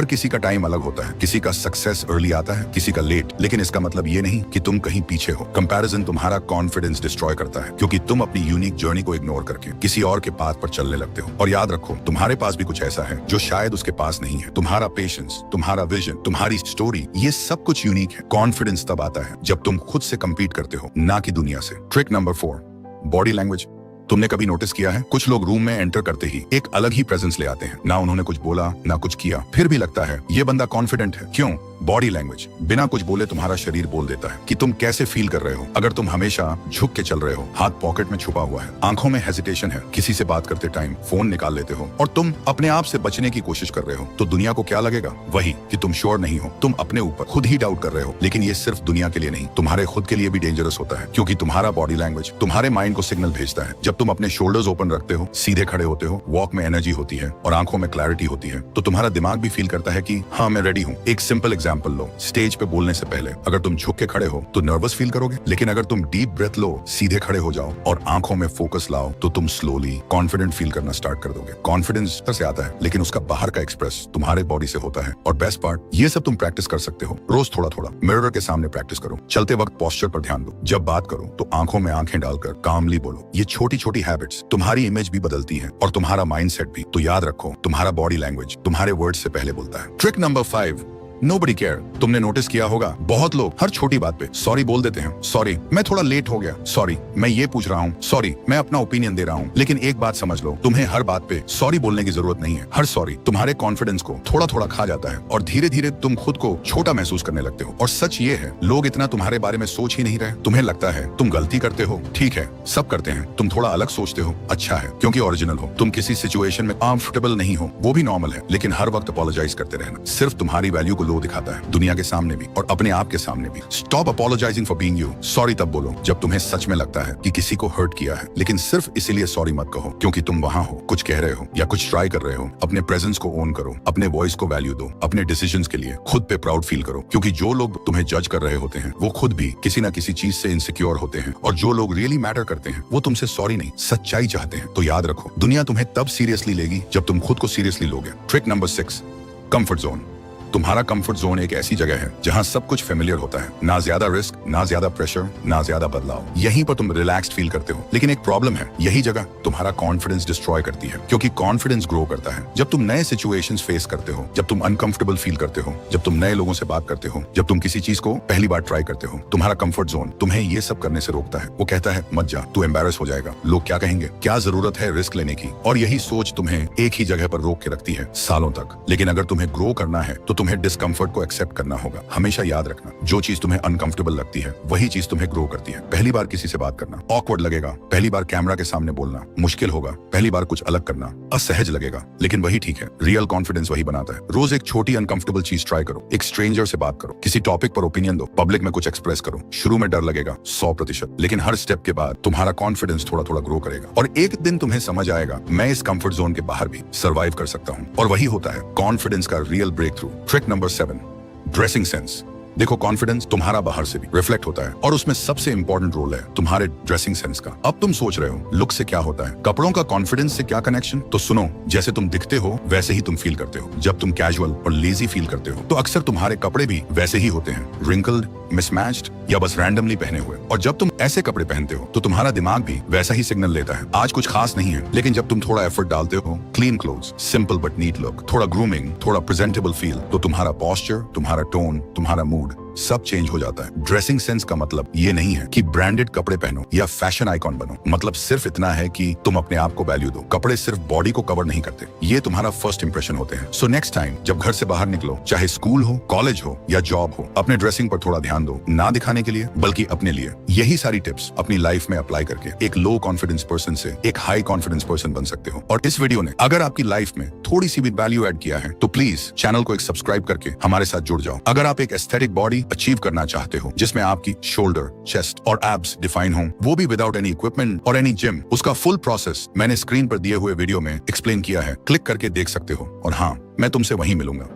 हर किसी का टाइम अलग होता है, किसी का सक्सेस अर्ली आता है, किसी का लेट, लेकिन इसका मतलब ये नहीं कि तुम कहीं पीछे हो। कंपैरिजन तुम्हारा कॉन्फिडेंस डिस्ट्रॉय करता है, क्योंकि तुम अपनी यूनिक जर्नी को इग्नोर करके किसी और के पाथ पर चलने लगते हो। और याद रखो, तुम्हारे पास भी कुछ ऐसा है जो शायद उसके पास नहीं है। तुम्हारा पेशेंस, तुम्हारा विजन, तुम्हारी स्टोरी, ये सब कुछ यूनिक है। कॉन्फिडेंस तब आता है जब तुम खुद से कंपीट करते हो, ना कि दुनिया से। Trick number 4, body language. तुमने कभी नोटिस किया है, कुछ लोग रूम में एंटर करते ही एक अलग ही प्रेजेंस ले आते हैं। ना उन्होंने कुछ बोला, ना कुछ किया, फिर भी लगता है ये बंदा कॉन्फिडेंट है। क्यों? Body language. बिना कुछ बोले तुम्हारा शरीर बोल देता है कि तुम कैसे फील कर रहे हो। अगर तुम हमेशा झुक के चल रहे हो, हाथ पॉकेट में छुपा हुआ है, आंखों में हेजिटेशन है, किसी से बात करते टाइम फोन निकाल लेते हो और तुम अपने आप से बचने की कोशिश कर रहे हो, तो दुनिया को क्या लगेगा? वही कि तुम श्योर नहीं हो, तुम अपने ऊपर खुद ही डाउट कर रहे हो। लेकिन ये सिर्फ दुनिया के लिए नहीं, तुम्हारे खुद के लिए भी डेंजरस होता है, क्योंकि तुम्हारा बॉडी लैंग्वेज तुम्हारे माइंड को सिग्नल भेजता है। जब तुम अपने शोल्डर्स ओपन रखते हो, सीधे खड़े होते हो, वॉक में एनर्जी होती है और आंखों में क्लैरिटी होती है, तो तुम्हारा दिमाग भी फील करता है कि हाँ, मैं रेडी हूँ। एक सिंपल एग्जांपल लो, स्टेज पे बोलने से पहले अगर तुम झुक के खड़े हो तो नर्वस फील करोगे, लेकिन अगर तुम डीप ब्रेथ लो, सीधे खड़े हो जाओ और आंखों में फोकस लाओ, तो तुम स्लोली कॉन्फिडेंट फील करना स्टार्ट कर दोगे। कॉन्फिडेंस अंदर से आता है, लेकिन उसका बाहर का एक्सप्रेस तुम्हारे बॉडी से होता है। और बेस्ट पार्ट, ये सब तुम प्रैक्टिस कर सकते हो रोज थोड़ा थोड़ा। मिरर के सामने प्रैक्टिस करो, चलते वक्त पोस्चर पर ध्यान दो, जब बात करो तो आंखों में आंखें डालकर कामली बोलो। ये छोटी छोटी हैबिट्स तुम्हारी इमेज भी बदलती है और तुम्हारा माइंडसेट भी। तो याद रखो, तुम्हारा बॉडी लैंग्वेज तुम्हारे वर्ड से पहले बोलता है। Trick number 5, nobody care. तुमने नोटिस किया होगा, बहुत लोग हर छोटी बात पे सॉरी बोल देते हैं। सॉरी, मैं थोड़ा लेट हो गया। सॉरी, मैं ये पूछ रहा हूँ। सॉरी, मैं अपना ओपिनियन दे रहा हूँ। लेकिन एक बात समझ लो, तुम्हें हर बात पे सॉरी बोलने की जरूरत नहीं है। हर सॉरी तुम्हारे कॉन्फिडेंस को थोड़ा थोड़ा खा जाता है और धीरे धीरे तुम खुद को छोटा महसूस करने लगते हो। और सच ये है, लोग इतना तुम्हारे बारे में सोच ही नहीं रहे। तुम्हें लगता है तुम गलती करते हो, ठीक है, सब करते हैं। तुम थोड़ा अलग सोचते हो, अच्छा है, क्योंकि ओरिजिनल हो। तुम किसी सिचुएशन में कंफर्टेबल नहीं हो, वो भी नॉर्मल है, लेकिन हर वक्त अपोलोजाइज करते रहना सिर्फ तुम्हारी वैल्यू को लो दिखाता है, दुनिया के सामने भी और अपने आप के सामने भी। Stop apologising for being you. Sorry तब बोलो जब तुम्हें सच में लगता है कि किसी को हर्ट किया है, लेकिन सिर्फ इसीलिए सॉरी मत कहो क्योंकि तुम वहां हो, कुछ कह रहे हो या कुछ ट्राई कर रहे हो। अपने प्रेजेंस को ओन करो, अपने वॉइस को वैल्यू दो, अपने डिसीजंस के लिए खुद पे प्राउड फील करो, क्योंकि जो लोग तुम्हें जज कर रहे होते हैं वो खुद भी किसी ना किसी चीज से इनसिक्योर होते हैं। और जो लोग रियली मैटर करते हैं वो तुमसे सॉरी नहीं, सच्चाई चाहते हैं। तो याद रखो, दुनिया तुम्हें तब सीरियसली लेगी जब तुम खुद को सीरियसली लोगे। Trick number 6, comfort zone. तुम्हारा कंफर्ट जोन एक ऐसी जगह है जहां सब कुछ फेमिलियर होता है, ना ज्यादा रिस्क, ना ज्यादा प्रेशर, ना ज्यादा बदलाव। यहीं पर तुम रिलैक्स्ड फील करते हो। लेकिन एक प्रॉब्लम है, यही जगह तुम्हारा कॉन्फिडेंस डिस्ट्रॉय करती है, क्योंकि कॉन्फिडेंस ग्रो करता है जब तुम नए सिचुएशंस फेस करते हो, जब तुम अनकंफर्टेबल फील करते हो, जब तुम नए लोगों से बात करते हो, जब तुम किसी चीज को पहली बार ट्राई करते हो। तुम्हारा कंफर्ट जोन तुम्हें ये सब करने से रोकता है। वो कहता है मत जा, तू एम्बैरेस हो जाएगा, लोग क्या कहेंगे, क्या जरूरत है रिस्क लेने की। और यही सोच तुम्हें एक ही जगह पर रोक के रखती है सालों तक। लेकिन अगर तुम्हें ग्रो करना है तो तुम्हें डिस्कम्फर्ट एक्सेप्ट करना होगा। हमेशा याद रखना, जो चीज तुम्हें अनकंफर्टेबल लगती है वही चीज तुम्हें ग्रो करती है। पहली बार किसी से बात करना ऑकवर्ड लगेगा, पहली बार कैमरा के सामने बोलना मुश्किल होगा, पहली बार कुछ अलग करना असहज लगेगा, लेकिन वही ठीक है। रियल कॉन्फिडेंस वही बनाता है। रोज एक छोटी अनकंफर्टेबल चीज ट्राई करो, एक स्ट्रेंजर से बात करो, किसी टॉपिक पर ओपिनियन दो, पब्लिक में कुछ एक्सप्रेस करो। शुरू में डर लगेगा 100%, लेकिन हर स्टेप के बाद तुम्हारा कॉन्फिडेंस थोड़ा थोड़ा ग्रो करेगा और एक दिन तुम्हें समझ आएगा मैं इस कंफर्ट जोन के बाहर भी सर्वाइव कर सकता हूँ। और वही होता है कॉन्फिडेंस का real breakthrough. Trick number 7, dressing sense. देखो, कॉन्फिडेंस तुम्हारा बाहर से भी रिफ्लेक्ट होता है और उसमें सबसे इंपॉर्टेंट रोल है तुम्हारे ड्रेसिंग सेंस का। अब तुम सोच रहे हो लुक से क्या होता है, कपड़ों का कॉन्फिडेंस से क्या कनेक्शन? तो सुनो, जैसे तुम दिखते हो वैसे ही तुम फील करते हो। जब तुम कैजुअल और लेजी फील करते हो तो अक्सर तुम्हारे कपड़े भी वैसे ही होते हैं, रिंकल्ड, मिसमैच्ड या बस रैंडमली पहने हुए। और जब तुम ऐसे कपड़े पहनते हो तो तुम्हारा दिमाग भी वैसा ही सिग्नल लेता है, आज कुछ खास नहीं है। लेकिन जब तुम थोड़ा एफर्ट डालते हो, clean clothes, simple but neat look, थोड़ा ग्रूमिंग, थोड़ा प्रेजेंटेबल फील, तो तुम्हारा पोस्चर, तुम्हारा टोन, तुम्हारा मूड सब चेंज हो जाता है। ड्रेसिंग सेंस का मतलब ये नहीं है कि ब्रांडेड कपड़े पहनो या फैशन आइकॉन बनो, मतलब सिर्फ इतना है कि तुम अपने आप को वैल्यू दो। कपड़े सिर्फ बॉडी को कवर नहीं करते, ये तुम्हारा फर्स्ट इंप्रेशन होते हैं। सो नेक्स्ट टाइम जब घर से बाहर निकलो, चाहे स्कूल हो, कॉलेज हो या जॉब हो, अपने ड्रेसिंग पर थोड़ा ध्यान दो, ना दिखाने के लिए बल्कि अपने लिए। यही सारी टिप्स अपनी लाइफ में अप्लाई करके एक लो कॉन्फिडेंस पर्सन से एक हाई कॉन्फिडेंस पर्सन बन सकते हो। और इस वीडियो ने अगर आपकी लाइफ में थोड़ी सी भी वैल्यू ऐड किया है तो प्लीज चैनल को एक सब्सक्राइब करके हमारे साथ जुड़ जाओ। अगर आप एक एस्थेटिक बॉडी अचीव करना चाहते हो जिसमें आपकी शोल्डर, चेस्ट और एब्स डिफाइन हो, वो भी विदाउट एनी इक्विपमेंट और एनी जिम, उसका फुल प्रोसेस मैंने स्क्रीन पर दिए हुए वीडियो में एक्सप्लेन किया है, क्लिक करके देख सकते हो। और हाँ, मैं तुमसे वहीं मिलूंगा।